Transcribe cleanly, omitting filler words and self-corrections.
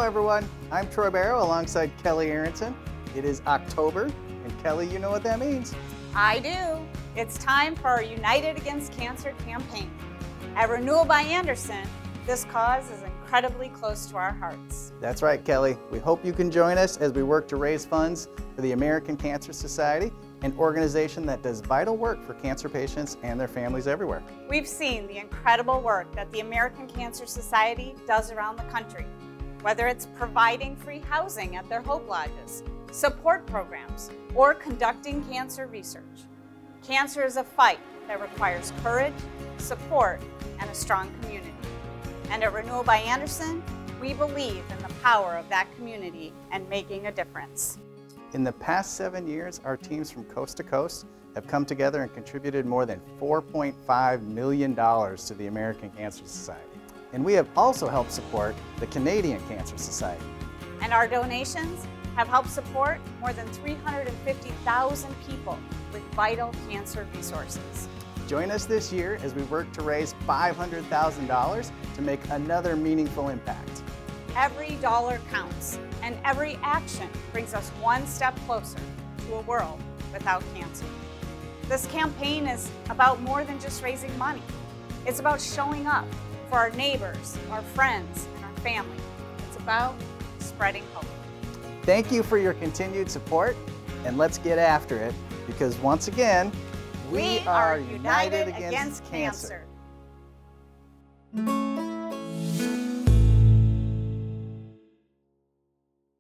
everyone. I'm Troy Barrow alongside Kelly Aronson. It is October, and Kelly, you know what that means. I do. It's time for our United Against Cancer campaign. At Renewal by Andersen, this cause is incredibly close to our hearts. That's right, Kelly. We hope you can join us as we work to raise funds for the American Cancer Society, an organization that does vital work for cancer patients and their families everywhere. We've seen the incredible work that the American Cancer Society does around the country, whether it's providing free housing at their Hope Lodges, support programs, or conducting cancer research. Cancer is a fight that requires courage, support, and a strong community. And at Renewal by Andersen, we believe in the power of that community and making a difference. In the past 7 years, our teams from coast to coast have come together and contributed more than $4.5 million to the American Cancer Society. And we have also helped support the Canadian Cancer Society. And our donations have helped support more than 350,000 people with vital cancer resources. Join us this year as we work to raise $500,000 to make another meaningful impact. Every dollar counts, and every action brings us one step closer to a world without cancer. This campaign is about more than just raising money. It's about showing up for our neighbors, our friends, and our family. It's about spreading hope. Thank you for your continued support, and let's get after it, because once again, we are united against cancer.